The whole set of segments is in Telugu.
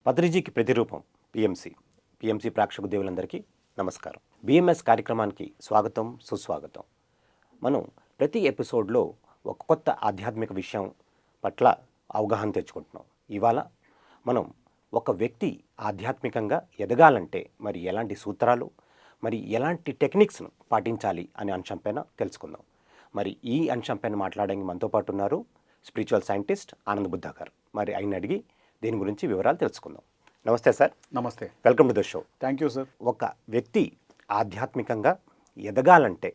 పత్రిజీకి ప్రతిరూపం పిఎంసి ప్రేక్షక దేవులందరికీ నమస్కారం. బిఎంఎస్ కార్యక్రమానికి స్వాగతం, సుస్వాగతం. మనం ప్రతి ఎపిసోడ్లో ఒక కొత్త ఆధ్యాత్మిక విషయం పట్ల అవగాహన తెచ్చుకుంటున్నాం. ఇవాళ మనం ఒక వ్యక్తి ఆధ్యాత్మికంగా ఎదగాలంటే మరి ఎలాంటి సూత్రాలు, మరి ఎలాంటి టెక్నిక్స్ను పాటించాలి అనే అంశంపైన తెలుసుకుందాం. మరి ఈ అంశంపైన మాట్లాడడానికి మనతో పాటు ఉన్నారు స్పిరిచువల్ సైంటిస్ట్ ఆనంద్ బుద్ధా గారు. మరి ఆయన అడిగి దీని గురించి వివరాలు తెలుసుకుందాం. నమస్తే సార్. నమస్తే. Welcome to the show. Thank you sir. ఒక వ్యక్తి ఆధ్యాత్మికంగా ఎదగాలంటే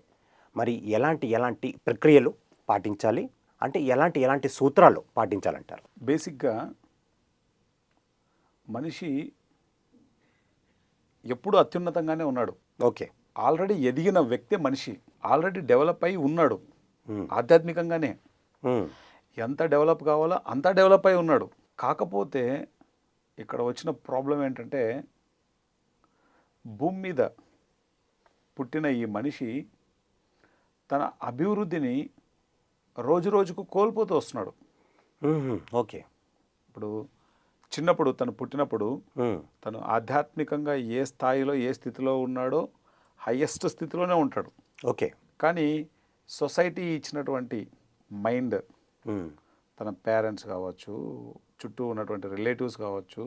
మరి ఎలాంటి ప్రక్రియలు పాటించాలి, అంటే ఎలాంటి సూత్రాలు పాటించాలంటారు? బేసిక్గా మనిషి ఎప్పుడు అత్యున్నతంగానే ఉన్నాడు. ఓకే. ఆల్రెడీ ఎదిగిన వ్యక్తి మనిషి, ఆల్రెడీ డెవలప్ అయి ఉన్నాడు ఆధ్యాత్మికంగానే. ఎంత డెవలప్ కావాలో అంత డెవలప్ అయి ఉన్నాడు. కాకపోతే ఇక్కడ వచ్చిన ప్రాబ్లం ఏంటంటే, భూమి మీద పుట్టిన ఈ మనిషి తన అభివృద్ధిని రోజు రోజుకు కోల్పోతూ వస్తున్నాడు. ఓకే. ఇప్పుడు చిన్నప్పుడు తను పుట్టినప్పుడు తను ఆధ్యాత్మికంగా ఏ స్థాయిలో ఏ స్థితిలో ఉన్నాడో హయ్యెస్ట్ స్థితిలోనే ఉంటాడు. ఓకే. కానీ సొసైటీ ఇచ్చినటువంటి మైండ్, తన పేరెంట్స్ కావచ్చు, చుట్టూ ఉన్నటువంటి రిలేటివ్స్ కావచ్చు,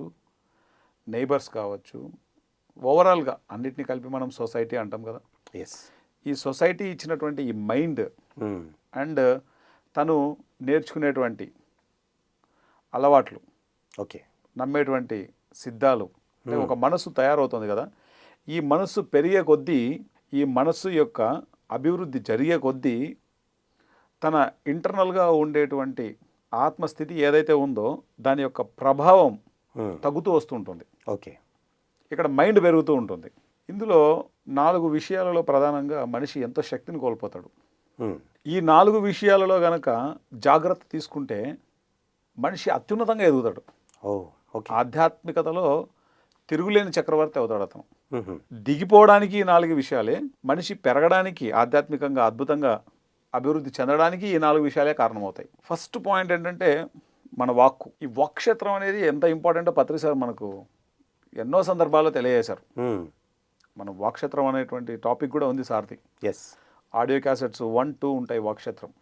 నైబర్స్ కావచ్చు, ఓవరాల్గా అన్నిటినీ కలిపి మనం సొసైటీ అంటాం కదా. ఎస్. ఈ సొసైటీ ఇచ్చినటువంటి ఈ మైండ్ అండ్ తను నేర్చుకునేటువంటి అలవాట్లు, ఓకే, నమ్మేటువంటి సిద్ధాలు, ఒక మనసు తయారవుతుంది కదా. ఈ మనస్సు పెరిగే కొద్దీ, ఈ మనస్సు యొక్క అభివృద్ధి జరిగే కొద్దీ తన ఇంటర్నల్గా ఉండేటువంటి ఆత్మస్థితి ఏదైతే ఉందో దాని యొక్క ప్రభావం తగ్గుతూ వస్తుంటుంది. ఓకే. ఇక్కడ మైండ్ పెరుగుతూ ఉంటుంది. ఇందులో 4 విషయాలలో ప్రధానంగా మనిషి ఎంతో శక్తిని కోల్పోతాడు. ఈ 4 విషయాలలో గనక జాగ్రత్త తీసుకుంటే మనిషి అత్యున్నతంగా ఎదుగుతాడు. ఆధ్యాత్మికతలో తిరుగులేని చక్రవర్తి అవుతాడు అతను. దిగిపోవడానికి ఈ 4 విషయాలే, మనిషి పెరగడానికి, ఆధ్యాత్మికంగా అద్భుతంగా అభివృద్ధి చెందడానికి ఈ 4 విషయాలే కారణమవుతాయి. ఫస్ట్ పాయింట్ ఏంటంటే మన వాక్కు. ఈ వాక్క్షేత్రం అనేది ఎంత ఇంపార్టెంటో పత్రి సార్ మనకు ఎన్నో సందర్భాల్లో తెలియజేశారు. మన వాక్క్షేత్రం అనేటువంటి టాపిక్ కూడా ఉంది సార్ది. ఎస్. ఆడియో క్యాసెట్స్ 1, 2 ఉంటాయి. వాక్క్షేత్రం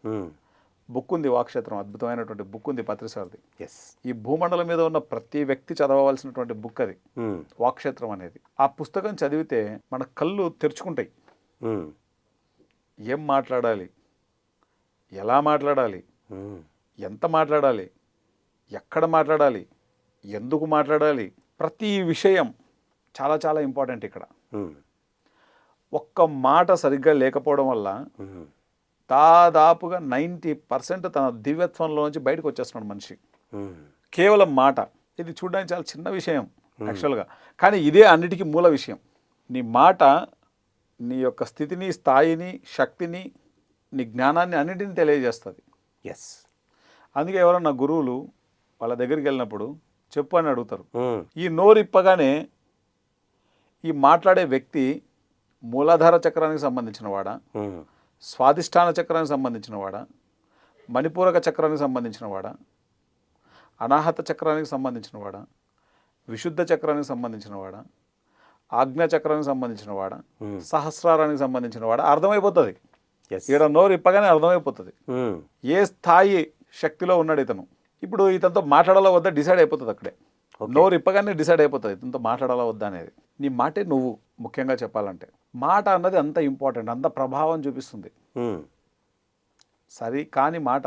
బుక్ ఉంది. వాక్క్షేత్రం అద్భుతమైనటువంటి బుక్ ఉంది పత్రి సార్ది. ఎస్. ఈ భూమండలం మీద ఉన్న ప్రతి వ్యక్తి చదవవలసినటువంటి బుక్ అది, వాక్క్షేత్రం అనేది. ఆ పుస్తకం చదివితే మన కళ్ళు తెరుచుకుంటాయి. ఏం మాట్లాడాలి, ఎలా మాట్లాడాలి, ఎంత మాట్లాడాలి, ఎక్కడ మాట్లాడాలి, ఎందుకు మాట్లాడాలి, ప్రతి విషయం చాలా చాలా ఇంపార్టెంట్ ఇక్కడ. ఒక్క మాట సరిగ్గా లేకపోవడం వల్ల దాదాపుగా 90% తన దివ్యత్వంలోంచి బయటకు వచ్చేస్తున్నాడు మనిషి. కేవలం మాట. ఇది చూడడానికి చాలా చిన్న విషయం యాక్చువల్గా, కానీ ఇదే అన్నిటికీ మూల విషయం. నీ మాట నీ యొక్క స్థితిని, స్థాయిని, శక్తిని, నీ జ్ఞానాన్ని అన్నింటినీ తెలియజేస్తుంది. ఎస్. అందుకే ఎవరన్నా గురువులు వాళ్ళ దగ్గరికి వెళ్ళినప్పుడు చెప్పు అని అడుగుతారు. ఈ నోరు ఇప్పగానే ఈ మాట్లాడే వ్యక్తి మూలాధార చక్రానికి సంబంధించిన వాడా, స్వాధిష్టాన చక్రానికి సంబంధించిన వాడా, మణిపూరక చక్రానికి సంబంధించిన వాడా, అనాహత చక్రానికి సంబంధించిన వాడా, విశుద్ధ చక్రానికి సంబంధించిన వాడా, ఆజ్ఞా చక్రానికి సంబంధించిన వాడా, సహస్రారానికి సంబంధించిన వాడా అర్థమైపోతుంది. ఈడ నోరు ఇప్పగానే అర్థమైపోతుంది ఏ స్థాయి శక్తిలో ఉన్నాడు ఇతను. ఇప్పుడు ఇతనితో మాట్లాడాలా వద్దా డిసైడ్ అయిపోతుంది అక్కడే. నోరు ఇప్పగానే డిసైడ్ అయిపోతుంది ఇతనితో మాట్లాడాలా వద్దా అనేది. నీ మాటే నువ్వు. ముఖ్యంగా చెప్పాలంటే మాట అన్నది అంత ఇంపార్టెంట్, అంత ప్రభావం చూపిస్తుంది. సరి కాని మాట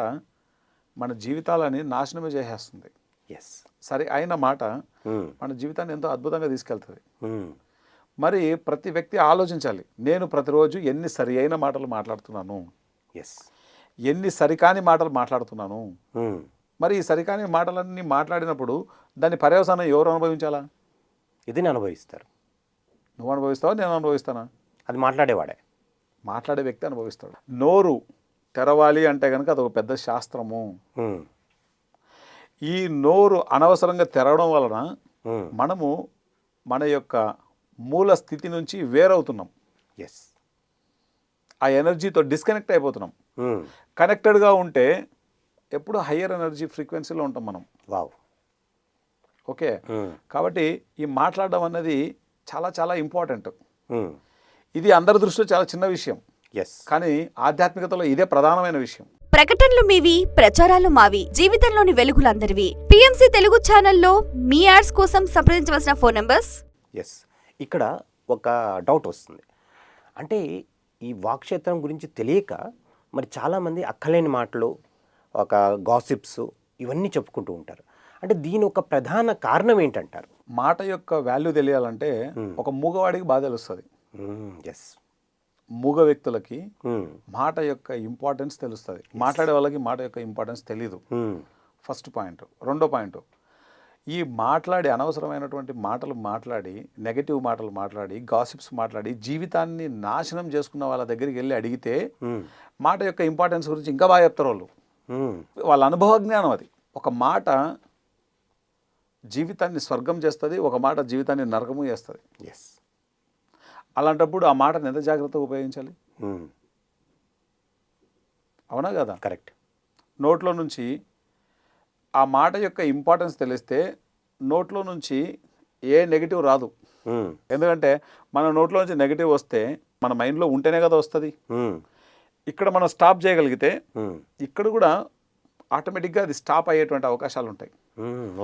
మన జీవితాలని నాశనమే చేసేస్తుంది. సరి అయిన మాట మన జీవితాన్ని ఎంతో అద్భుతంగా తీసుకెళ్తుంది. మరి ప్రతి వ్యక్తి ఆలోచించాలి, నేను ప్రతిరోజు ఎన్ని సరి అయిన మాటలు మాట్లాడుతున్నాను, ఎన్ని సరికాని మాటలు మాట్లాడుతున్నాను. మరి ఈ సరికాని మాటలన్నీ మాట్లాడినప్పుడు దాని పర్యవసానం ఎవరు అనుభవించాలా? ఇది అనుభవిస్తారు. నువ్వు అనుభవిస్తావా, నేను అనుభవిస్తానా? అది మాట్లాడేవాడే, మాట్లాడే వ్యక్తి అనుభవిస్తాడు. నోరు తెరవాలి అంటే కనుక అదొక పెద్ద శాస్త్రము. ఈ నోరు అనవసరంగా తెరవడం వలన మనము మన యొక్క మూల స్థితి నుంచి వేరవుతున్నాం. ఆ ఎనర్జీతో డిస్కనెక్ట్ అయిపోతున్నాం. కనెక్టెడ్గా ఉంటే ఎప్పుడు హయ్యర్ ఎనర్జీ ఫ్రీక్వెన్సీలో ఉంటాం మనం. వావ్. ఓకే, కాబట్టి ఈ మాట్లాడడం అన్నది చాలా చాలా ఇంపార్టెంట్. ఇది అందరి దృష్టిలో చాలా చిన్న విషయం, ఎస్, కానీ ఆధ్యాత్మికతలో ఇదే ప్రధానమైన విషయం. ప్రకటనలు మీవి, ప్రచారాలు మావి, జీవితంలోని వెలుగులందరివి. పిఎంసి తెలుగు ఛానల్లో మీ యాడ్స్ కోసం సంప్రదించవలసిన ఫోన్ నంబర్స్. ఎస్. ఇక్కడ ఒక డౌట్ వస్తుంది. అంటే ఈ వాక్క్షేత్రం గురించి తెలియక మరి చాలామంది అక్కలేని మాటలు, ఒక గాసిప్స్ ఇవన్నీ చెప్పుకుంటూ ఉంటారు. అంటే దీని ఒక ప్రధాన కారణం ఏంటంటారు? మాట యొక్క వాల్యూ తెలియాలంటే ఒక మూగవాడికి బాగా తెలుస్తుంది. ఎస్, మూగ వ్యక్తులకి మాట యొక్క ఇంపార్టెన్స్ తెలుస్తుంది, మాట్లాడే వాళ్ళకి మాట యొక్క ఇంపార్టెన్స్ తెలీదు. First point. రెండో పాయింట్, ఈ మాట్లాడి అనవసరమైనటువంటి మాటలు మాట్లాడి, నెగటివ్ మాటలు మాట్లాడి, గాసిప్స్ మాట్లాడి జీవితాన్ని నాశనం చేసుకున్న వాళ్ళ దగ్గరికి వెళ్ళి అడిగితే మాట యొక్క ఇంపార్టెన్స్ గురించి ఇంకా బాగా చెప్తారు వాళ్ళు. వాళ్ళ అనుభవ జ్ఞానం అది. ఒక మాట జీవితాన్ని స్వర్గం చేస్తుంది, ఒక మాట జీవితాన్ని నరకము చేస్తుంది. ఎస్. అలాంటప్పుడు ఆ మాటను ఎంత జాగ్రత్తగా ఉపయోగించాలి? అవునా కదా? కరెక్ట్. నోట్లో నుంచి ఆ మాట యొక్క ఇంపార్టెన్స్ తెలిస్తే నోట్లో నుంచి ఏ నెగిటివ్ రాదు. ఎందుకంటే మన నోట్లో నుంచి నెగిటివ్ వస్తే మన మైండ్లో ఉంటేనే కదా వస్తుంది. ఇక్కడ మనం స్టాప్ చేయగలిగితే ఇక్కడ కూడా ఆటోమేటిక్గా అది స్టాప్ అయ్యేటువంటి అవకాశాలు ఉంటాయి.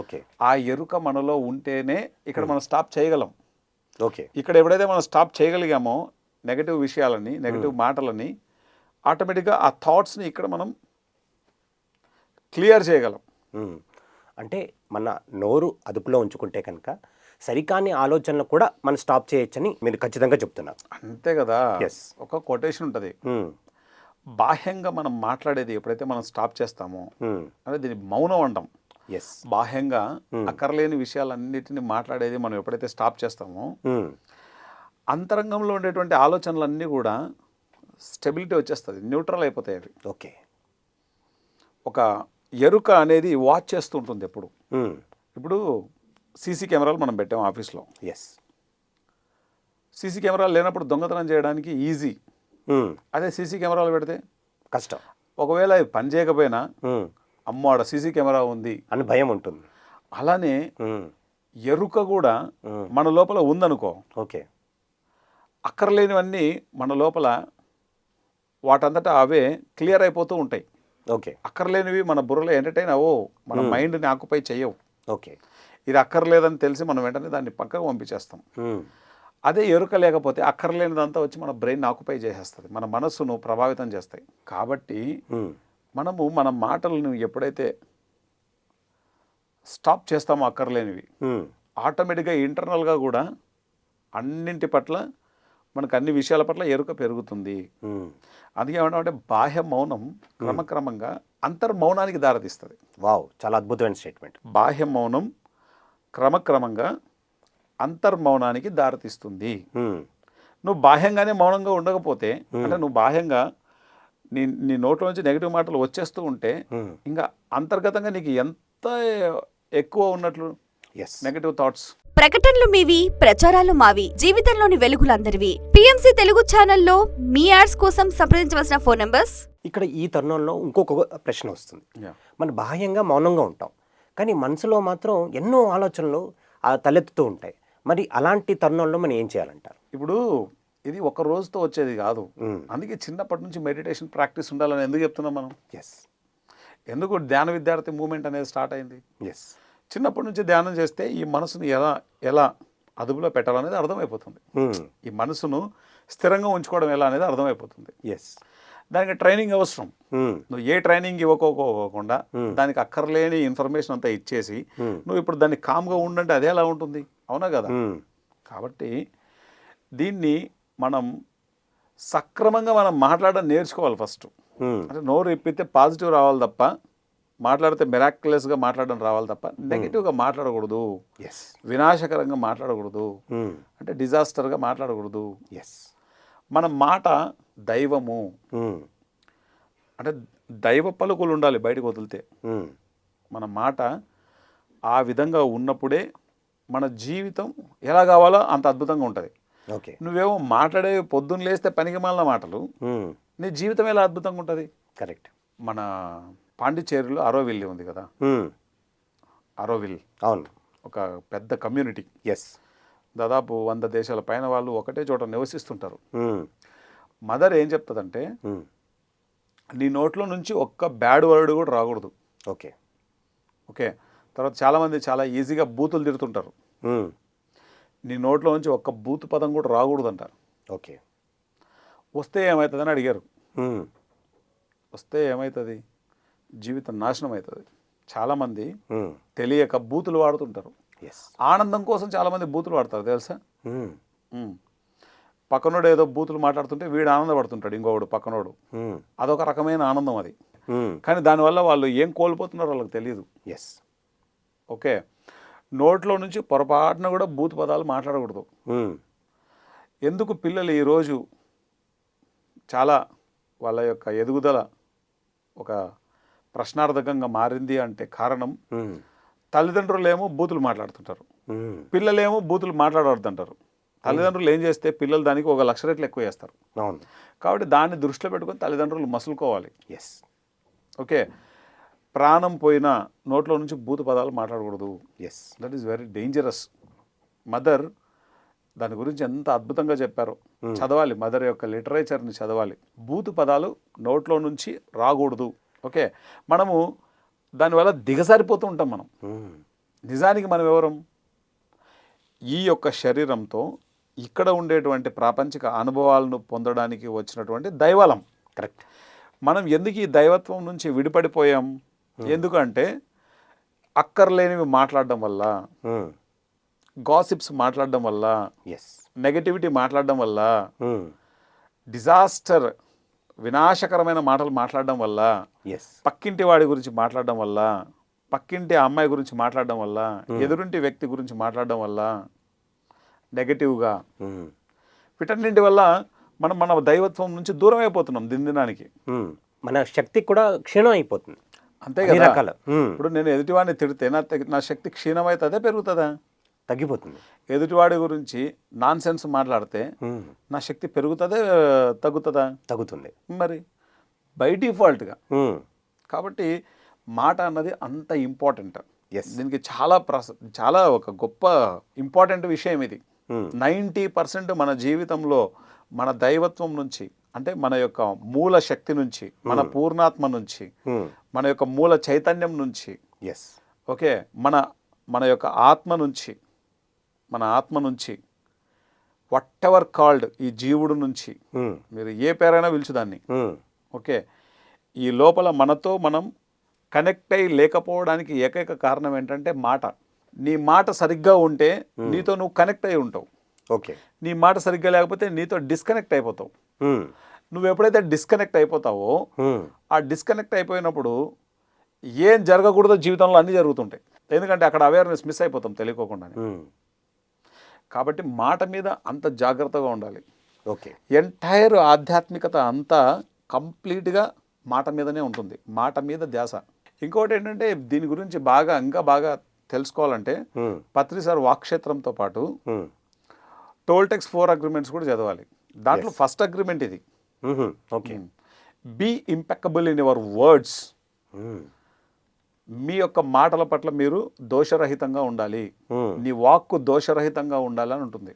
ఓకే. ఆ ఎరుక మనలో ఉంటేనే ఇక్కడ మనం స్టాప్ చేయగలం. ఓకే. ఇక్కడ ఎప్పుడైతే మనం స్టాప్ చేయగలిగామో నెగటివ్ విషయాలని, నెగటివ్ మాటలని, ఆటోమేటిక్గా ఆ థాట్స్ని ఇక్కడ మనం క్లియర్ చేయగలం. అంటే మన నోరు అదుపులో ఉంచుకుంటే కనుక సరికాని ఆలోచనలు కూడా మనం స్టాప్ చేయొచ్చని మీరు ఖచ్చితంగా చెప్తున్నారు. అంతే కదా. ఎస్. ఒక కొటేషన్ ఉంటుంది, బాహ్యంగా మనం మాట్లాడేది ఎప్పుడైతే మనం స్టాప్ చేస్తామో అంటే దీన్ని మౌనం అంటాం. ఎస్. బాహ్యంగా అక్కర్లేని విషయాలన్నిటిని మాట్లాడేది మనం ఎప్పుడైతే స్టాప్ చేస్తామో అంతరంగంలో ఉండేటువంటి ఆలోచనలన్నీ కూడా స్టెబిలిటీ వచ్చేస్తుంది, న్యూట్రల్ అయిపోతాయి అవి. ఓకే. ఒక ఎరుక అనేది వాచ్ చేస్తూ ఉంటుంది ఎప్పుడు. ఇప్పుడు సీసీ కెమెరాలు మనం పెట్టాం ఆఫీస్లో. ఎస్. సీసీ కెమెరాలు లేనప్పుడు దొంగతనం చేయడానికి ఈజీ. అదే సీసీ కెమెరాలు పెడితే కష్టం. ఒకవేళ అవి పని చేయకపోయినా అమ్మో ఆడ సీసీ కెమెరా ఉంది అని భయం ఉంటుంది. అలానే ఎరుక కూడా మన లోపల ఉందనుకో, ఓకే, అక్కర్లేనివన్నీ మన లోపల వాటంతటా అవే క్లియర్ అయిపోతూ ఉంటాయి. ఓకే. అక్కర్లేనివి మన బుర్రలో ఎంటర్టైన్ అవ్వవు, మన మైండ్ని ఆక్యుపై చేయవు. ఓకే. ఇది అక్కర్లేదని తెలిసి మనం వెంటనే దాన్ని పక్కకు పంపించేస్తాం. అదే ఎరుక లేకపోతే అక్కర్లేనిదంతా వచ్చి మన బ్రెయిన్ ఆక్యుపై చేసేస్తుంది, మన మనస్సును ప్రభావితం చేస్తాయి. కాబట్టి మనము మన మాటలను ఎప్పుడైతే స్టాప్ చేస్తామో అక్కర్లేనివి, ఆటోమేటిక్గా ఇంటర్నల్గా కూడా అన్నింటి పట్ల మనకు అన్ని విషయాల పట్ల ఎరుక పెరుగుతుంది. అందుకే ఏమంటామంటే బాహ్య మౌనం క్రమక్రమంగా అంతర్మౌనానికి దారితీస్తుంది. వావ్, చాలా అద్భుతమైన స్టేట్మెంట్. బాహ్య మౌనం క్రమక్రమంగా అంతర్మౌనానికి దారితీస్తుంది. నువ్వు బాహ్యంగానే మౌనంగా ఉండకపోతే, అంటే నువ్వు బాహ్యంగా నీ నోట్లో నుంచి నెగిటివ్ మాటలు వచ్చేస్తూ ఉంటే ఇంకా అంతర్గతంగా నీకు ఎంత ఎక్కువ ఉన్నట్లు నెగిటివ్ థాట్స్. ప్రకటనలు మీవి, ప్రచారాలు మావి, జీవితంలోని వెలుగులందరివి. పిఎంసి తెలుగు ఛానల్లో మీ యాడ్స్ కోసం సంప్రదించవలసిన ఫోన్ నంబర్స్. ఇక్కడ ఈ తరుణంలో ఇంకొక ప్రశ్న వస్తుంది. మన బాహ్యంగా మౌనంగా ఉంటాం, కానీ మనసులో మాత్రం ఎన్నో ఆలోచనలు తలెత్తుతూ ఉంటాయి. మరి అలాంటి తరుణంలో మనం ఏం చేయాలంటారు? ఇప్పుడు ఇది ఒక రోజుతో వచ్చేది కాదు. అందుకే చిన్నప్పటి నుంచి మెడిటేషన్ ప్రాక్టీస్ ఉండాలని ఎందుకు చెప్తున్నాం మనం? ఎస్. ఎందుకు ధ్యాన విద్యార్థి మూమెంట్ అనేది స్టార్ట్ అయింది? ఎస్. చిన్నప్పటి నుంచి ధ్యానం చేస్తే ఈ మనసును ఎలా అదుపులో పెట్టాలనేది అర్థమైపోతుంది. ఈ మనసును స్థిరంగా ఉంచుకోవడం ఎలా అనేది అర్థమైపోతుంది. ఎస్. దానికి ట్రైనింగ్ అవసరం. నువ్వు ఏ ట్రైనింగ్ ఇవ్వకోకుండా దానికి అక్కర్లేని ఇన్ఫర్మేషన్ అంతా ఇచ్చేసి నువ్వు ఇప్పుడు దాన్ని కామ్గా ఉండంటే అదే ఎలా ఉంటుంది? అవునా కదా? కాబట్టి దీన్ని మనం సక్రమంగా మనం మాట్లాడడం నేర్చుకోవాలి ఫస్ట్. అంటే నోరు ఇప్పితే పాజిటివ్ రావాలి తప్ప, మాట్లాడితే మిరాక్యులస్గా మాట్లాడడం రావాలి తప్ప నెగిటివ్గా మాట్లాడకూడదు, వినాశకరంగా మాట్లాడకూడదు, అంటే డిజాస్టర్గా మాట్లాడకూడదు. మన మాట దైవము, అంటే దైవ పలుకులు ఉండాలి బయటకు వదిలితే. మన మాట ఆ విధంగా ఉన్నప్పుడే మన జీవితం ఎలా కావాలో అంత అద్భుతంగా ఉంటుంది. నువ్వేమో మాట్లాడే పొద్దున్న లేస్తే పనికి మాలిన మాటలు, నీ జీవితం ఎలా అద్భుతంగా ఉంటుంది? కరెక్ట్. మన పాండిచ్చేరిలో అరోవిల్ ఉంది కదా, అరోవిల్. అవును. ఒక పెద్ద కమ్యూనిటీ. ఎస్. దాదాపు 100 దేశాల పైన వాళ్ళు ఒకటే చోట నివసిస్తుంటారు. మదర్ ఏం చెప్తుందంటే, నీ నోట్లో నుంచి ఒక్క బ్యాడ్ వర్డ్ కూడా రాకూడదు. ఓకే. ఓకే. తర్వాత చాలామంది చాలా ఈజీగా బూతులు తిడుతుంటారు. నీ నోట్లో నుంచి ఒక్క బూతు పదం కూడా రాకూడదంట. ఓకే. వస్తే ఏమవుతుందని అడిగారు. వస్తే ఏమవుతుంది? జీవితం నాశనం అవుతుంది. చాలామంది తెలియక బూతులు వాడుతుంటారు. ఆనందం కోసం చాలామంది బూతులు వాడతారు తెలుసా. పక్కనోడు ఏదో బూతులు మాట్లాడుతుంటే వీడు ఆనందపడుతుంటాడు, ఇంకొకడు పక్కనోడు. అదొక రకమైన ఆనందం అది. కానీ దానివల్ల వాళ్ళు ఏం కోల్పోతున్నారో వాళ్ళకి తెలియదు. ఎస్. ఓకే. నోట్లో నుంచి పొరపాటున కూడా బూతు పదాలు మాట్లాడకూడదు. ఎందుకు పిల్లలు ఈరోజు చాలా వాళ్ళ యొక్క ఎదుగుదల ఒక ప్రశ్నార్థకంగా మారింది అంటే కారణం, తల్లిదండ్రులేమో బూతులు మాట్లాడుతుంటారు, పిల్లలేమో బూతులు మాట్లాడవద్దంటారు. తల్లిదండ్రులు ఏం చేస్తే పిల్లలు దానికి 1 లక్ష రెట్లు ఎక్కువ చేస్తారు. కాబట్టి దాన్ని దృష్టిలో పెట్టుకొని తల్లిదండ్రులు మసులుకోవాలి. ఎస్. ఓకే. ప్రాణం పోయినా నోట్లో నుంచి బూతు పదాలు మాట్లాడకూడదు. Yes. That is very dangerous. Mother దాని గురించి ఎంత అద్భుతంగా చెప్పారో. చదవాలి, మదర్ యొక్క లిటరేచర్ని చదవాలి. బూతు పదాలు నోట్లో నుంచి రాకూడదు. ఓకే. మనము దానివల్ల దిగజారిపోతూ ఉంటాం. మనం నిజానికి మనం ఎవరం? ఈ యొక్క శరీరంతో ఇక్కడ ఉండేటువంటి ప్రాపంచిక అనుభవాలను పొందడానికి వచ్చినటువంటి దైవలం. కరెక్ట్. మనం ఎందుకు ఈ దైవత్వం నుంచి విడిపడిపోయాం? ఎందుకంటే అక్కర్లేనివి మాట్లాడడం వల్ల, గాసిప్స్ మాట్లాడడం వల్ల, నెగటివిటీ మాట్లాడడం వల్ల, డిజాస్టర్ వినాశకరమైన మాటలు మాట్లాడడం వల్ల, పక్కింటి వాడి గురించి మాట్లాడడం వల్ల, పక్కింటి అమ్మాయి గురించి మాట్లాడడం వల్ల, ఎదురింటి వ్యక్తి గురించి మాట్లాడడం వల్ల, నెగటివ్గా వీటన్నింటి వల్ల మనం మన దైవత్వం నుంచి దూరం అయిపోతున్నాం దినదినానికి. మన శక్తి కూడా క్షీణం అయిపోతుంది. అంతే కదా. ఇప్పుడు నేను ఎదుటివాడిని తిడితే నా శక్తి క్షీణమవుతుందా పెరుగుతుందా? తగ్గిపోతుంది. ఎదుటివాడి గురించి నాన్ సెన్స్ మాట్లాడితే నా శక్తి పెరుగుతుందా తగ్గుతుందా? తగ్గుతుంది మరి బై డిఫాల్ట్గా. కాబట్టి మాట అన్నది అంత ఇంపార్టెంట్. దీనికి చాలా ఒక గొప్ప ఇంపార్టెంట్ విషయం ఇది. 90% మన జీవితంలో మన దైవత్వం నుంచి, అంటే మన యొక్క మూల శక్తి నుంచి, మన పూర్ణాత్మ నుంచి, మన యొక్క మూల చైతన్యం నుంచి, ఓకే, మన యొక్క ఆత్మ నుంచి వాట్ ఎవర్ కాల్డ్ ఈ జీవుడు నుంచి, మీరు ఏ పేరైనా పిలుచుదాన్ని, ఓకే, ఈ లోపల మనతో మనం కనెక్ట్ అయ్యి లేకపోవడానికి ఏకైక కారణం ఏంటంటే మాట. నీ మాట సరిగ్గా ఉంటే నీతో నువ్వు కనెక్ట్ అయి ఉంటావు. ఓకే. నీ మాట సరిగ్గా లేకపోతే నీతో డిస్కనెక్ట్ అయిపోతావు. నువ్వు ఎప్పుడైతే డిస్కనెక్ట్ అయిపోతావో, ఆ డిస్కనెక్ట్ అయిపోయినప్పుడు ఏం జరగకూడదో జీవితంలో అన్నీ జరుగుతుంటాయి. ఎందుకంటే అక్కడ అవేర్నెస్ మిస్ అయిపోతాం తెలియకోకుండానే. కాబట్టి మాట మీద అంత జాగ్రత్తగా ఉండాలి. ఓకే. ఎంటైర్ ఆధ్యాత్మికత అంతా కంప్లీట్గా మాట మీదనే ఉంటుంది. మాట మీద ధ్యాస. ఇంకోటి ఏంటంటే దీని గురించి ఇంకా బాగా తెలుసుకోవాలంటే పత్రి సార్ వాక్క్షేత్రంతో పాటు టోల్టెక్స్ 4 అగ్రిమెంట్స్ కూడా చదవాలి. దాంట్లో ఫస్ట్ అగ్రిమెంట్ ఇది. Okay. Be impeccable in your words. మీ యొక్క మాటల పట్ల మీరు దోషరహితంగా ఉండాలి. నీ వాక్కు దోషరహితంగా ఉండాలి అని ఉంటుంది.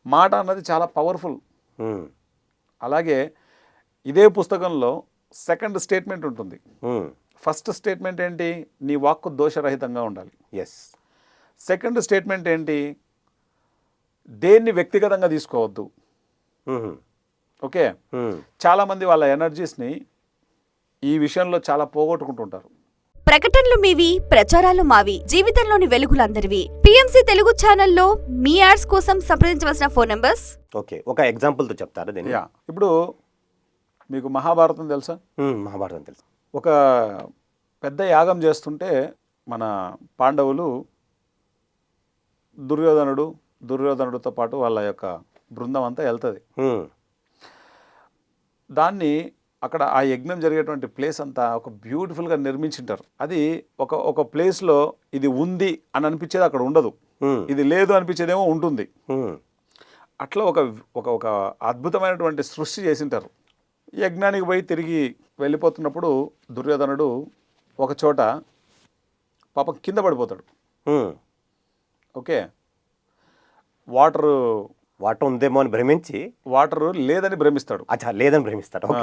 మాట అన్నది చాలా పవర్ఫుల్. అలాగే ఇదే పుస్తకంలో సెకండ్ స్టేట్మెంట్ ఉంటుంది. ఫస్ట్ స్టేట్మెంట్ ఏంటి? నీ వాక్కు దోషరహితంగా ఉండాలి. సెకండ్ స్టేట్మెంట్ ఏంటి? దేన్ని వ్యక్తిగతంగా తీసుకోవద్దు. ఓకే. చాలామంది వాళ్ళ ఎనర్జీస్ని ఈ విషయంలో చాలా పోగొట్టుకుంటుంటారు. ప్రకటనలు మీవి, ప్రచారాలు మావి, జీవితంలోని వెలుగులందరివి. పిఎంసి తెలుగు ఛానల్లో మీ యాడ్స్ కోసం సంప్రదించవలసిన ఫోన్ నంబర్స్. ఓకే. ఒక ఎగ్జాంపుల్తో చెప్తారా దీన్ని? ఇప్పుడు మీకు మహాభారతం తెలుసా? మహాభారతం తెలుసు. ఒక పెద్ద యాగం చేస్తుంటే మన పాండవులు దుర్యోధనుడితో పాటు వాళ్ళ యొక్క బృందం అంతా వెళ్తుంది. దాన్ని అక్కడ ఆ యజ్ఞం జరిగేటువంటి ప్లేస్ అంతా ఒక బ్యూటిఫుల్గా నిర్మించింటారు. అది ఒక ప్లేస్లో ఇది ఉంది అని అనిపించేది అక్కడ ఉండదు, ఇది లేదు అనిపించేదేమో ఉంటుంది. అట్లా ఒక అద్భుతమైనటువంటి సృష్టి చేసింటారు. యజ్ఞానికి పోయి తిరిగి వెళ్ళిపోతున్నప్పుడు దుర్యోధనుడు ఒక చోట పాపం కింద పడిపోతాడు. ఓకే, వాటర్ వాటర్ ఉందేమో అని భ్రమించి వాటర్ లేదని భ్రమిస్తాడు. అచ్చా లేదని భ్రమిస్తాడు. ఆ,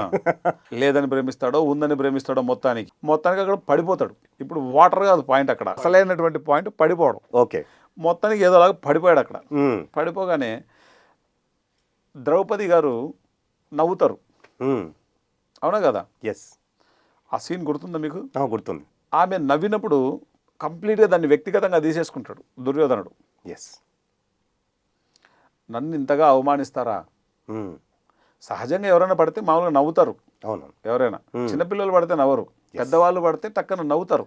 లేదని భ్రమిస్తాడో ఉందని భ్రమిస్తాడో మొత్తానికి అక్కడ పడిపోతాడు. ఇప్పుడు వాటర్ కాదు పాయింట్, అక్కడ అసలైనటువంటి పాయింట్ పడిపోవడం. ఓకే. మొత్తానికి ఏదోలాగా పడిపోయాడు అక్కడ. పడిపోగానే ద్రౌపది గారు నవ్వుతారు, అవునా కదా? ఎస్, ఆ సీన్ గుర్తుందా మీకు? గుర్తుంది. ఆమె నవ్వినప్పుడు కంప్లీట్గా దాన్ని వ్యక్తిగతంగా తీసేసుకుంటాడు దుర్యోధనుడు. ఎస్. నన్ను ఇంతగా అవమానిస్తారా? సహజంగా ఎవరైనా పడితే మామూలుగా నవ్వుతారు. అవును. ఎవరైనా చిన్నపిల్లలు పడితే నవ్వరు, పెద్దవాళ్ళు పడితే టక్కన నవ్వుతారు.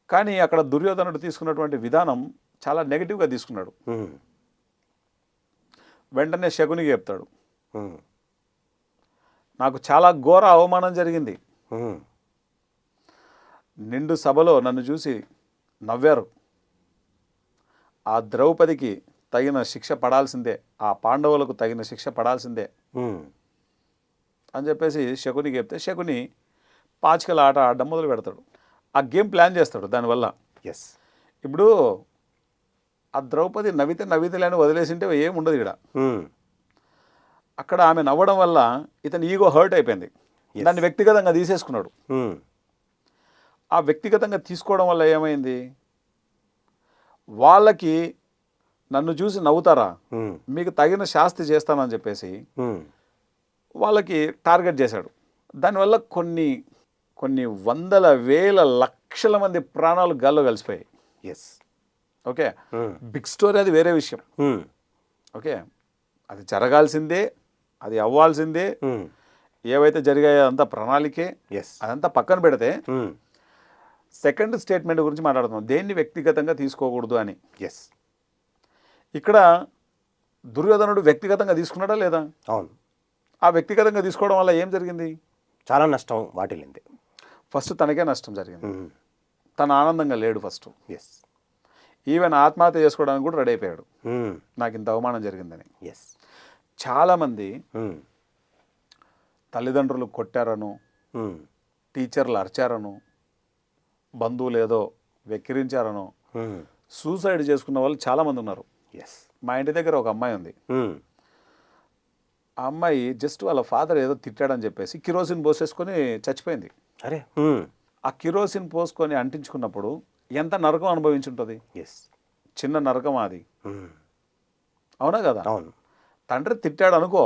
కానీ అక్కడ దుర్యోధనుడు తీసుకున్నటువంటి విధానం చాలా నెగిటివ్గా తీసుకున్నాడు. వెంటనే శకునికి చెప్తాడు, నాకు చాలా ఘోర అవమానం జరిగింది. నిండు సభలో నన్ను చూసి నవ్వారు. ఆ ద్రౌపదికి తగిన శిక్ష పడాల్సిందే, ఆ పాండవులకు తగిన శిక్ష పడాల్సిందే అని చెప్పేసి శకునికి చెప్తే శకుని పాచికల ఆట ఆడడం మొదలు పెడతాడు. ఆ గేమ్ ప్లాన్ చేస్తాడు దానివల్ల. ఎస్. ఇప్పుడు ఆ ద్రౌపది నవ్వితేలేని వదిలేసింటే ఏముండదు ఇక్కడ. అక్కడ ఆమె నవ్వడం వల్ల ఇతని ఈగో హర్ట్ అయిపోయింది, దాన్ని వ్యక్తిగతంగా తీసేసుకున్నాడు. ఆ వ్యక్తిగతంగా తీసుకోవడం వల్ల ఏమైంది, వాళ్ళకి నన్ను చూసి నవ్వుతారా, మీకు తగిన శాస్తి చేస్తానని చెప్పేసి వాళ్ళకి టార్గెట్ చేశాడు. దానివల్ల కొన్ని వందల వేల లక్షల మంది ప్రాణాలు గాల్లో కలిసిపోయాయి. ఎస్. ఓకే, బిగ్ స్టోరీ, అది వేరే విషయం. ఓకే, అది జరగాల్సిందే, అది అవ్వాల్సిందే. ఏవైతే జరిగాయో అంతా ప్రణాళికే. అదంతా పక్కన పెడితే సెకండ్ స్టేట్మెంట్ గురించి మాట్లాడుతున్నాం, దేన్ని వ్యక్తిగతంగా తీసుకోకూడదు అని. ఎస్. ఇక్కడ దుర్యోధనుడు వ్యక్తిగతంగా తీసుకున్నాడా లేదా? అవును. ఆ వ్యక్తిగతంగా తీసుకోవడం వల్ల ఏం జరిగింది? చాలా నష్టం వాటిల్లింది. ఫస్ట్ తనకే నష్టం జరిగింది. తను ఆనందంగా లేడు ఫస్ట్. ఎస్. ఈవెన్ ఆత్మహత్య చేసుకోవడానికి కూడా రెడీ అయిపోయాడు, నాకు ఇంత అవమానం జరిగిందని. ఎస్. చాలామంది తల్లిదండ్రులు కొట్టారను, టీచర్లు అరిచారను, బంధువులు ఏదో వెక్కిరించారను సూసైడ్ చేసుకున్న వాళ్ళు చాలామంది ఉన్నారు. ఎస్. మా ఇంటి దగ్గర ఒక అమ్మాయి ఉంది. ఆ అమ్మాయి జస్ట్ వాళ్ళ ఫాదర్ ఏదో తిట్టాడని చెప్పేసి కిరోసిన్ పోసేసుకొని చచ్చిపోయింది. అరే. ఆ కిరోసిన్ పోసుకొని అంటించుకున్నప్పుడు ఎంత నరకం అనుభవించుంటుంది. ఎస్. చిన్న నరకం అది, అవునా కదా? అవును. తండ్రి తిట్టాడు అనుకో,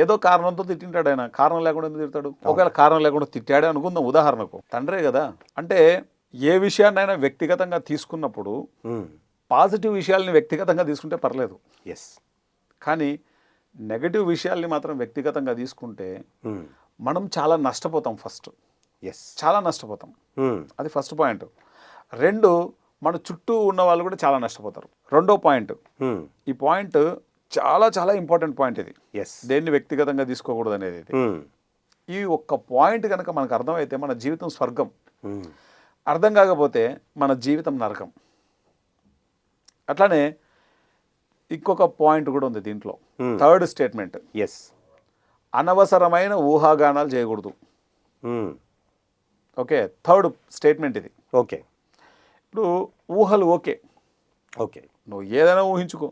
ఏదో కారణంతో తిట్టింటాడు ఆయన, కారణం లేకుండా ఎందుకు తిడతాడు? ఒకవేళ కారణం లేకుండా తిట్టాడే అనుకుందాం ఉదాహరణకు, తండ్రే కదా. అంటే ఏ విషయాన్నైనా వ్యక్తిగతంగా తీసుకున్నప్పుడు పాజిటివ్ విషయాల్ని వ్యక్తిగతంగా తీసుకుంటే పర్లేదు. ఎస్. కానీ నెగటివ్ విషయాల్ని మాత్రం వ్యక్తిగతంగా తీసుకుంటే మనం చాలా నష్టపోతాం. ఫస్ట్ ఎస్, చాలా నష్టపోతాం, అది ఫస్ట్ పాయింట్. రెండు, మన చుట్టూ ఉన్న వాళ్ళు కూడా చాలా నష్టపోతారు. రెండో పాయింట్, ఈ పాయింట్ చాలా చాలా ఇంపార్టెంట్ పాయింట్ ఇది. ఎస్. దేన్ని వ్యక్తిగతంగా తీసుకోకూడదు అనేది. ఈ ఒక్క పాయింట్ కనుక మనకు అర్థమైతే మన జీవితం స్వర్గం, అర్థం కాకపోతే మన జీవితం నరకం. అట్లానే ఇంకొక పాయింట్ కూడా ఉంది దీంట్లో, థర్డ్ స్టేట్మెంట్. ఎస్. అనవసరమైన ఊహాగానాలు చేయకూడదు. ఓకే, థర్డ్ స్టేట్మెంట్ ఇది. ఓకే. ఇప్పుడు ఊహలు ఓకే, ఓకే, నువ్వు ఏదైనా ఊహించుకో,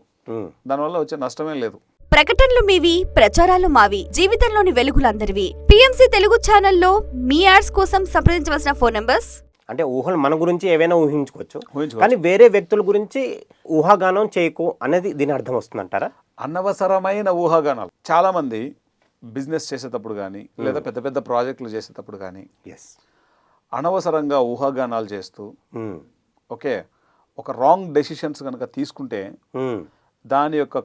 దానివల్ల వచ్చే నష్టమేం లేదు. ప్రకటనలు మీవి, ప్రచారాలు మావి, జీవితంలోని వెలుగులందరివి. పిఎంసి తెలుగు ఛానల్లో మీ యాడ్స్ కోసం సంప్రదించవలసిన ఫోన్ నంబర్స్. అంటే ఊహలు మన గురించి ఏవైనా ఊహించుకోవచ్చు, కానీ వేరే వ్యక్తుల గురించి ఊహాగానం చేయకు అనేది దీని అర్థం వస్తుందంటారా? అనవసరమైన ఊహాగానాలు. చాలామంది బిజినెస్ చేసేటప్పుడు కానీ లేదా పెద్ద పెద్ద ప్రాజెక్టులు చేసేటప్పుడు కానీ ఎస్, అనవసరంగా ఊహాగానాలు చేస్తూ ఓకే ఒక రాంగ్ డెసిషన్స్ కనుక తీసుకుంటే దాని యొక్క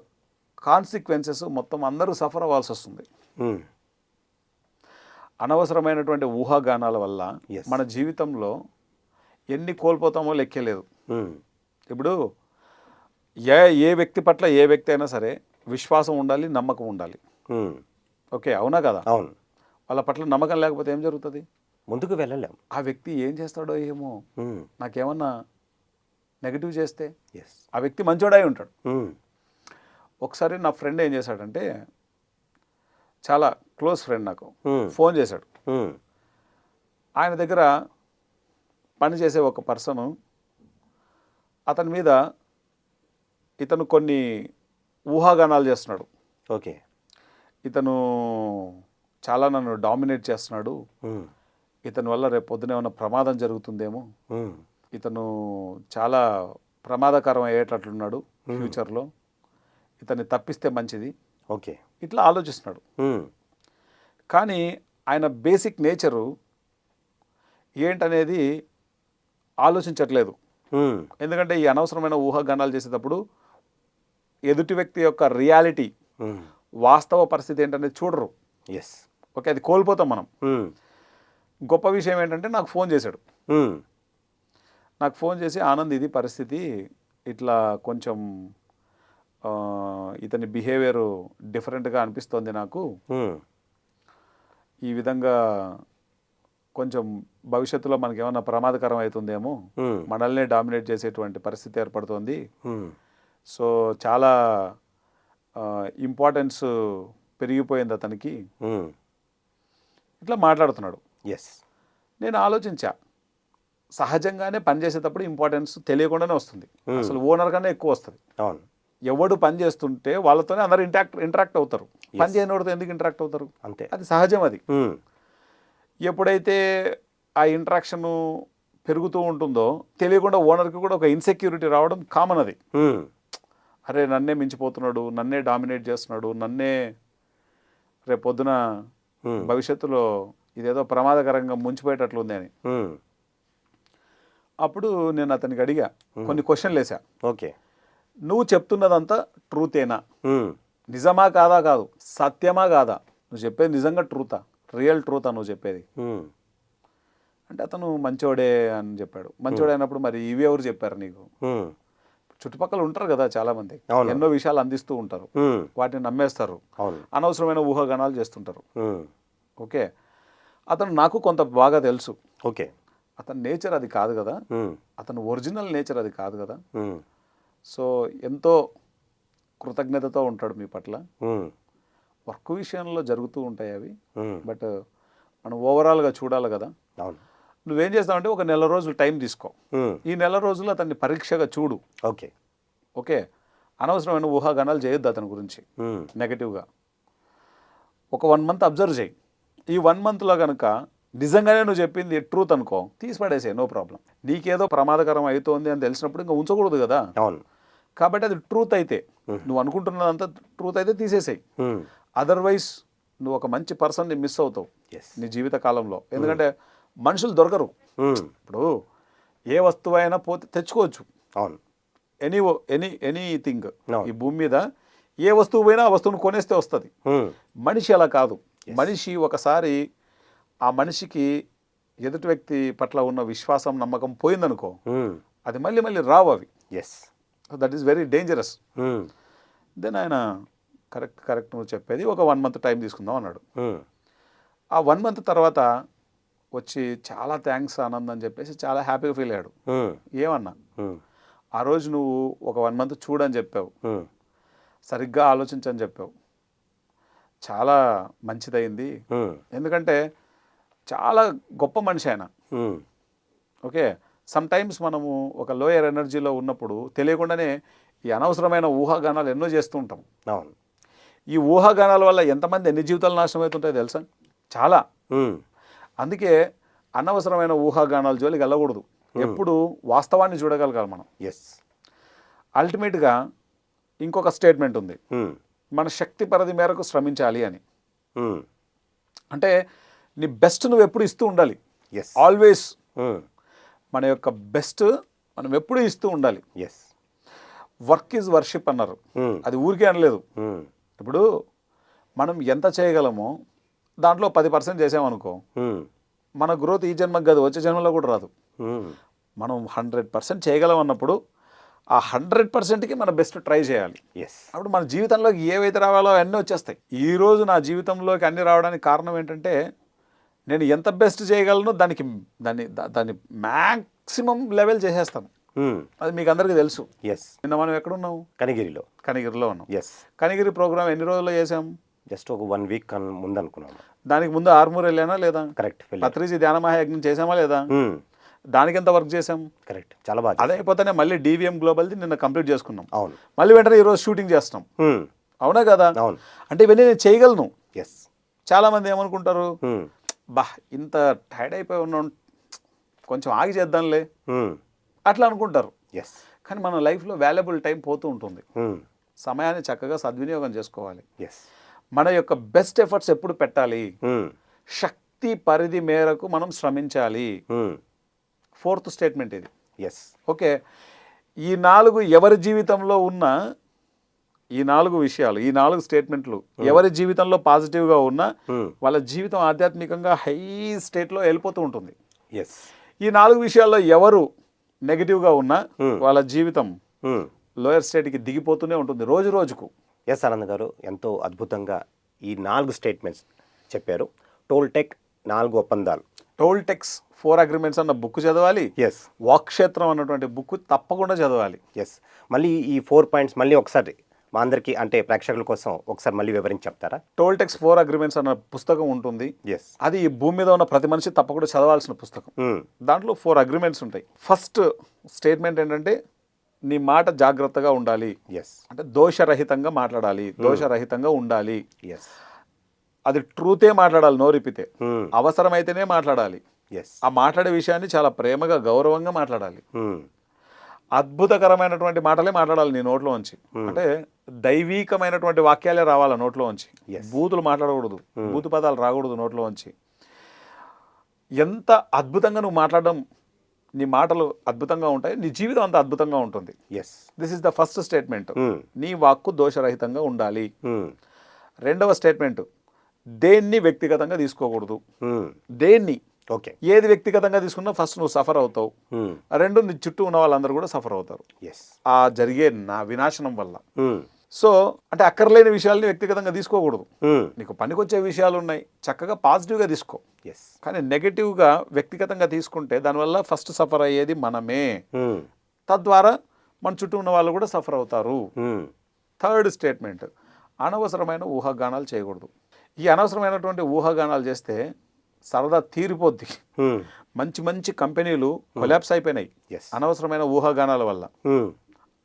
కాన్సిక్వెన్సెస్ మొత్తం అందరూ సఫర్ అవ్వాల్సి వస్తుంది. అనవసరమైనటువంటి ఊహాగానాల వల్ల మన జీవితంలో ఎన్ని కోల్పోతామో లెక్కలేదు. ఇప్పుడు ఏ వ్యక్తి పట్ల ఏ వ్యక్తి అయినా సరే విశ్వాసం ఉండాలి, నమ్మకం ఉండాలి. ఓకే, అవునా కదా? అవును. వాళ్ళ పట్ల నమ్మకం లేకపోతే ఏం జరుగుతుంది? ముందుకు వెళ్ళలేం. ఆ వ్యక్తి ఏం చేస్తాడో ఏమో, నాకేమన్నా నెగిటివ్ చేస్తే ఆ వ్యక్తి మంచోడై ఉంటాడు. ఒకసారి నా ఫ్రెండ్ ఏం చేశాడంటే, చాలా క్లోజ్ ఫ్రెండ్, నాకు ఫోన్ చేశాడు. ఆయన దగ్గర పనిచేసే ఒక పర్సను అతని మీద ఇతను కొన్ని ఊహాగానాలు చేస్తున్నాడు. ఓకే. ఇతను చాలా నన్ను డామినేట్ చేస్తున్నాడు, ఉమ్, ఇతని వల్ల రేపు పొద్దున ఏమైనా ప్రమాదం జరుగుతుందేమో, ఉమ్, ఇతను చాలా ప్రమాదకరం అయ్యేటట్లున్నాడు ఫ్యూచర్లో, ఇతన్ని తప్పిస్తే మంచిది, ఓకే. ఇట్లా ఆలోచిస్తున్నాడు. ఉమ్, కానీ ఆయన బేసిక్ నేచరు ఏంటనేది ఆలోచించట్లేదు. ఉమ్, ఎందుకంటే ఈ అనవసరమైన ఊహాగానాలు చేసేటప్పుడు ఎదుటి వ్యక్తి యొక్క రియాలిటీ, ఉమ్, వాస్తవ పరిస్థితి ఏంటనేది చూడరు. ఎస్. ఓకే, అది కోల్పోతాం మనం. ఉమ్, గొప్ప విషయం ఏంటంటే నాకు ఫోన్ చేశాడు. ఉమ్, నాకు ఫోన్ చేసి, ఆనంద్ ఇది పరిస్థితి, ఇట్లా కొంచెం ఇతని బిహేవియర్ డిఫరెంట్గా అనిపిస్తోంది నాకు, ఉమ్, ఈ విధంగా కొంచెం భవిష్యత్తులో మనకి ఏమైనా ప్రమాదకరం అవుతుందేమో, ఉమ్, మనల్నే డామినేట్ చేసేటువంటి పరిస్థితి ఏర్పడుతోంది, ఉమ్, సో చాలా ఇంపార్టెన్స్ పెరిగిపోయింది అతనికి, ఉమ్, ఇట్లా మాట్లాడుతున్నాడు. ఎస్. నేను ఆలోచించా, సహజంగానే పనిచేసేటప్పుడు ఇంపార్టెన్స్ తెలియకుండానే వస్తుంది, అసలు ఓనర్ కన్నా ఎక్కువ వస్తుంది. అవును. ఎవడు పని చేస్తుంటే వాళ్ళతోనే అందరు ఇంటరాక్ట్ అవుతారు, పని చేయనివాడితో ఎందుకు ఇంటరాక్ట్ అవుతారు? అంతే. అది సహజం. అది ఉమ్, ఎప్పుడైతే ఆ ఇంటరాక్షన్ పెరుగుతూ ఉంటుందో తెలియకుండా ఓనర్కి కూడా ఒక ఇన్సెక్యూరిటీ రావడం కామన్. అది ఉమ్, అరే నన్నే మించిపోతున్నాడు, నన్నే డామినేట్ చేస్తున్నాడు, నన్నే రేపు పొద్దున ఉమ్, భవిష్యత్తులో ఇదేదో ప్రమాదకరంగా ముంచిపోయేటట్లుంది అని. ఉమ్, అప్పుడు నేను అతనికి అడిగా, కొన్ని క్వశ్చన్లు వేసా. ఓకే. నువ్వు చెప్తున్నదంతా ట్రూతేనా, ఉమ్, నిజమా కాదా, కాదు సత్యమా కాదా, నువ్వు చెప్పేది నిజంగా ట్రూతా, రియల్ ట్రూతా నువ్వు చెప్పేది ఉమ్, అంటే అతను మంచోడే అని చెప్పాడు. మంచోడే అయినప్పుడు మరి ఇవి ఎవరు చెప్పారు నీకు? ఉమ్, చుట్టుపక్కల ఉంటారు కదా చాలామంది, అవును. ఎన్నో విషయాలు అందిస్తూ ఉంటారు, ఉమ్, వాటిని నమ్మేస్తారు, అవును. అనవసరమైన ఊహాగానాలు చేస్తుంటారు. ఉమ్, ఓకే, అతను నాకు కొంత బాగా తెలుసు, ఓకే. అతని నేచర్ అది కాదు కదా, ఉమ్, అతను ఒరిజినల్ నేచర్ అది కాదు కదా. ఉమ్, సో ఎంతో కృతజ్ఞతతో ఉంటాడు మీ పట్ల. ఉమ్, వర్క్ విషయంలో జరుగుతూ ఉంటాయి అవి, ఉమ్, బట్ మనం ఓవరాల్గా చూడాలి కదా. అవును. నువ్వేం చేస్తావంటే ఒక నెల రోజులు టైం తీసుకో, ఉమ్, ఈ నెల రోజులు అతన్ని పరీక్షగా చూడు. ఓకే. ఓకే, అనవసరమైన ఊహాగానాలు చేయొద్దు అతని గురించి ఉమ్, నెగటివ్గా. ఒక 1 మంత్ అబ్జర్వ్ చేయి. ఈ 1 మంత్లో కనుక నిజంగానే నువ్వు చెప్పింది ట్రూత్ అనుకో, తీసి పడేసే, నో ప్రాబ్లం. నీకేదో ప్రమాదకరం అవుతోంది అని తెలిసినప్పుడు ఇంకా ఉంచకూడదు కదా. అవును. కాబట్టి అది ట్రూత్ అయితే, నువ్వు అనుకుంటున్నదంతా ట్రూత్ అయితే తీసేసేయి. ఉమ్, అదర్వైజ్ నువ్వు ఒక మంచి పర్సన్ని మిస్ అవుతావు ఎస్. నీ జీవిత కాలంలో. ఎందుకంటే మనుషులు దొరకరు. ఉమ్, ఇప్పుడు ఏ వస్తువు అయినా పోతే తెచ్చుకోవచ్చు, అవును. ఎనీథింగ్. No. ఈ భూమి మీద ఏ వస్తువు పోయినా ఆ వస్తువును కొనేస్తే వస్తుంది. ఉమ్, మనిషి అలా కాదు. మనిషి ఒకసారి ఆ మనిషికి ఎదుటి వ్యక్తి పట్ల ఉన్న విశ్వాసం, నమ్మకం పోయిందనుకో, ఉమ్, అది మళ్ళీ మళ్ళీ రావు అవి. Yes. That is very dangerous. Um, then ఆయన కరెక్ట్ నువ్వు చెప్పేది, ఒక 1 మంత్ టైం తీసుకుందాం అన్నాడు. ఉమ్, ఆ 1 మంత్ తర్వాత వచ్చి చాలా థ్యాంక్స్ ఆనంద్ అని చెప్పేసి చాలా హ్యాపీగా ఫీల్ అయ్యాడు. ఉమ్, ఏమన్నా, ఉమ్, ఆ రోజు నువ్వు ఒక 1 మంత్ చూడని చెప్పావు, ఉమ్, సరిగ్గా ఆలోచించని చెప్పావు, చాలా మంచిదయింది. ఉమ్, ఎందుకంటే చాలా గొప్ప మనిషి ఆయన. ఉమ్, ఓకే, సమ్ టైమ్స్ మనము ఒక లోయర్ ఎనర్జీలో ఉన్నప్పుడు తెలియకుండానే ఈ అనవసరమైన ఊహాగానాలు ఎన్నో చేస్తూ ఉంటాం. అవును. ఈ ఊహాగానాల వల్ల ఎంతమంది ఎన్ని జీవితాలు నాశనం అవుతుంటాయో తెలుసా? చాలా. ఉమ్, అందుకే అనవసరమైన ఊహాగానాల జోలికి వెళ్ళకూడదు. ఎప్పుడు వాస్తవాన్ని చూడగలగాలి మనం. ఎస్. అల్టిమేట్గా ఇంకొక స్టేట్మెంట్ ఉంది, ఉమ్, మన శక్తి పరిధి మేరకు శ్రమించాలి అని. ఉమ్, అంటే నీ బెస్ట్ నువ్వు ఎప్పుడు ఇస్తూ ఉండాలి. ఎస్. ఆల్వేస్ ఉమ్, మన యొక్క బెస్ట్ మనం ఎప్పుడూ ఇస్తూ ఉండాలి. ఎస్. వర్క్ ఈజ్ వర్షిప్ అన్నారు, ఉమ్, అది ఊరికే అనలేదు. ఉమ్, ఇప్పుడు మనం ఎంత చేయగలమో దాంట్లో 10% చేసామనుకో, ఉమ్, మన గ్రోత్ ఈ జన్మకు కాదు వచ్చే జన్మలో కూడా రాదు. ఉమ్, మనం 100% చేయగలం అన్నప్పుడు ఆ 100%కి మన బెస్ట్ ట్రై చేయాలి. ఎస్. అప్పుడు మన జీవితంలోకి ఏవైతే రావాలో అన్నీ వచ్చేస్తాయి. ఈరోజు నా జీవితంలోకి అన్నీ రావడానికి కారణం ఏంటంటే నేను ఎంత బెస్ట్ చేయగలను దాన్ని మ్యాక్సిమం లెవెల్ చేసేస్తాను. ఉమ్, అది మీకు అందరికీ తెలుసు. ఎస్. నిన్న మనం ఎక్కడున్నాం? కనిగిరిలో. కనిగిరిలో ఉన్నాం. ఎస్. కనిగిరి ప్రోగ్రామ్ ఎన్ని రోజుల్లో చేసాం? జస్ట్ ఒక 1 వీక్ ముందు అనుకున్నాము. దానికి ముందు ఆర్మూర్ వెళ్ళానా లేదా? కరెక్ట్. పత్రిజీ ధ్యాన మహాయజ్ఞం చేసామా లేదా? ఉమ్, దానికి ఎంత వర్క్ చేసాం? కరెక్ట్, చాలా బాగా అదే అయిపోతేనే మళ్ళీ DVM గ్లోబల్ది నిన్న కంప్లీట్ చేసుకున్నాం. అవును. మళ్ళీ వెంటనే ఈరోజు షూటింగ్ చేస్తాం. అవునా కదా? అవును. అంటే ఇవన్నీ నేను చేయగలను. ఎస్. చాలామంది ఏమనుకుంటారు, బా ఇంత టైర్డ్ అయిపోయి ఉన్నాం, కొంచెం ఆగి చేద్దాంలే అట్లా అనుకుంటారు. ఎస్. కానీ మన లైఫ్లో వాల్యుబుల్ టైం పోతూ ఉంటుంది. సమయాన్ని చక్కగా సద్వినియోగం చేసుకోవాలి. ఎస్. మన యొక్క బెస్ట్ ఎఫర్ట్స్ ఎప్పుడు పెట్టాలి? శక్తి పరిధి మేరకు మనం శ్రమించాలి. 4th స్టేట్మెంట్ ఇది. ఎస్. ఓకే, ఈ 4 ఎవరి జీవితంలో ఉన్న ఈ 4 విషయాలు, ఈ 4 స్టేట్మెంట్లు ఎవరి జీవితంలో పాజిటివ్గా ఉన్నా వాళ్ళ జీవితం ఆధ్యాత్మికంగా హై స్టేట్లో వెళ్ళిపోతూ ఉంటుంది. ఎస్. ఈ 4 విషయాల్లో ఎవరు నెగిటివ్గా ఉన్నా వాళ్ళ జీవితం లోయర్ స్టేట్కి దిగిపోతూనే ఉంటుంది రోజు రోజుకు. ఎస్ ఆనంద్ గారు, ఎంతో అద్భుతంగా ఈ 4 స్టేట్మెంట్స్ చెప్పారు. టోల్టెక్ 4 ఒప్పందాలు, టోల్టెక్స్ 4 అగ్రిమెంట్స్ అన్న బుక్ చదవాలి. ఎస్. వాక్క్షేత్రం అన్నటువంటి బుక్ తప్పకుండా చదవాలి. ఎస్. మళ్ళీ ఈ 4 పాయింట్స్ మళ్ళీ ఒకసారి మా అందరికీ అంటే ప్రేక్షకుల కోసం ఒకసారి మళ్ళీ వివరించి చెప్తారా? టోల్టెక్స్ 4 అగ్రిమెంట్స్ అన్న పుస్తకం ఉంటుంది. ఎస్. అది ఈ భూమి మీద ఉన్న ప్రతి మనిషి తప్పకుండా చదవాల్సిన పుస్తకం. దాంట్లో 4 అగ్రిమెంట్స్ ఉంటాయి. ఫస్ట్ స్టేట్మెంట్ ఏంటంటే నీ మాట జాగ్రత్తగా ఉండాలి. ఎస్. అంటే దోషరహితంగా మాట్లాడాలి, దోషరహితంగా ఉండాలి. ఎస్. అది ట్రూతే మాట్లాడాలి, నోరిపితే. అవసరమైతేనే మాట్లాడాలి. ఎస్. ఆ మాట్లాడే విషయాన్ని చాలా ప్రేమగా గౌరవంగా మాట్లాడాలి. అద్భుతకరమైనటువంటి మాటలే మాట్లాడాలి నీ నోట్లోంచి. అంటే దైవీకమైనటువంటి వాక్యాలే రావాలి నోట్లోంచి. బూతులు మాట్లాడకూడదు, బూతు పదాలు రాకూడదు నోట్లోంచి. ఎంత అద్భుతంగా నువ్వు మాట్లాడడం, నీ మాటలు అద్భుతంగా ఉంటాయి, నీ జీవితం అంత అద్భుతంగా ఉంటుంది. Yes. This is the first statement. నీ వాక్కు దోషరహితంగా ఉండాలి. రెండవ స్టేట్మెంట్, దేన్ని వ్యక్తిగతంగా తీసుకోకూడదు. దేన్ని, ఓకే, ఏది వ్యక్తిగతంగా తీసుకున్నా ఫస్ట్ నువ్వు సఫర్ అవుతావు. రెండు, నీ చుట్టూ ఉన్న వాళ్ళందరూ కూడా సఫర్ అవుతారు ఎస్. ఆ జరిగే వినాశనం వల్ల. సో అంటే అక్కర్లేని విషయాల్ని వ్యక్తిగతంగా తీసుకోకూడదు. నీకు పనికొచ్చే విషయాలు ఉన్నాయి, చక్కగా పాజిటివ్గా తీసుకో. ఎస్. కానీ నెగటివ్గా వ్యక్తిగతంగా తీసుకుంటే దానివల్ల ఫస్ట్ సఫర్ అయ్యేది మనమే. తద్వారా మన చుట్టూ ఉన్న వాళ్ళు కూడా సఫర్ అవుతారు. థర్డ్ స్టేట్మెంట్, అనవసరమైన ఊహాగానాలు చేయకూడదు. ఈ అనవసరమైనటువంటి ఊహాగానాలు చేస్తే సరదా తీరిపోద్ది. మంచి మంచి కంపెనీలు కొలాప్స్ అయిపోయినాయి అనవసరమైన ఊహాగానాల వల్ల.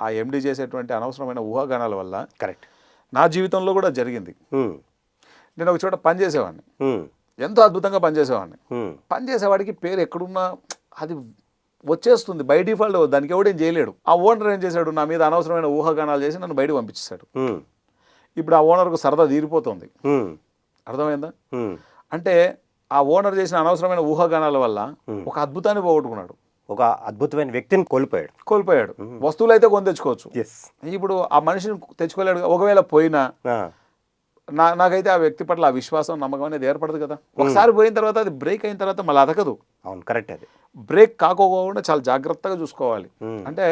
ఆ ఎండి చేసేటువంటి అనవసరమైన ఊహాగానాల వల్ల. కరెక్ట్. నా జీవితంలో కూడా జరిగింది. నేను ఒక చోట పనిచేసేవాడిని, ఎంతో అద్భుతంగా పనిచేసేవాడిని. పనిచేసేవాడికి పేరు ఎక్కడున్నా అది వచ్చేస్తుంది బై డిఫాల్ట్, దానికి ఎవడేం చేయలేడు. ఆ ఓనర్ ఏం చేశాడు, నా మీద అనవసరమైన ఊహాగానాలు చేసి నన్ను బయటకు పంపించేశాడు. ఇప్పుడు ఆ ఓనర్కు సరదా తీరిపోతుంది. అర్థమైందా? అంటే ఆ ఓనర్ చేసిన అనవసరమైన ఊహాగానాల వల్ల ఒక అద్భుతాన్ని పోగొట్టుకున్నాడు, ఒక అద్భుతమైన వ్యక్తిని కోల్పోయాడు. వస్తువులు అయితే కొని తెచ్చుకోవచ్చు, ఎస్. ఇప్పుడు ఆ మనిషిని తెచ్చుకోలేడు. ఒకవేళ పోయినా నాకైతే ఆ వ్యక్తి పట్ల ఆ విశ్వాసం, నమ్మకం అనేది ఏర్పడదు కదా. ఒకసారి పోయిన తర్వాత అది బ్రేక్ అయిన తర్వాత మళ్ళీ అదకదు. అవును, కరెక్ట్. అది బ్రేక్ కాకోకుండా చాలా జాగ్రత్తగా చూసుకోవాలి. అంటే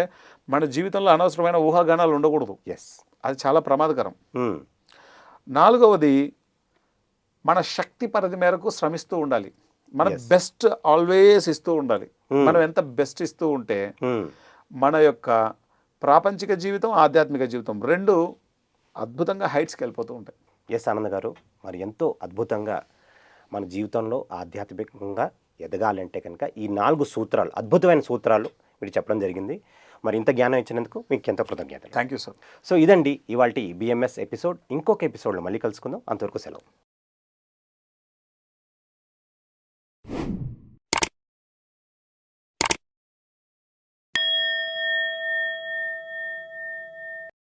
మన జీవితంలో అనవసరమైన ఊహాగానాలు ఉండకూడదు. ఎస్. అది చాలా ప్రమాదకరం. నాలుగవది, మన శక్తి పరిధి మేరకు శ్రమిస్తూ ఉండాలి. మన బెస్ట్ ఆల్వేస్ ఇస్తూ ఉండాలి. మనం ఎంత బెస్ట్ ఇస్తూ ఉంటే మన యొక్క ప్రాపంచిక జీవితం, ఆధ్యాత్మిక జీవితం రెండు అద్భుతంగా హైట్స్కి వెళ్ళిపోతూ ఉంటాయి. ఎస్ ఆనంద్ గారు, మరి ఎంతో అద్భుతంగా మన జీవితంలో ఆధ్యాత్మికంగా ఎదగాలంటే కనుక ఈ 4 సూత్రాలు, అద్భుతమైన సూత్రాలు మీరు చెప్పడం జరిగింది. మరి ఇంత జ్ఞానం ఇచ్చినందుకు మీకు ఎంతో కృతజ్ఞతలు. Thank you sir. సో ఇదండి ఇవాల్టి బిఎంఎస్ ఎపిసోడ్. ఇంకొక ఎపిసోడ్లో మళ్ళీ కలుసుకుందాం. అంతవరకు సెలవు.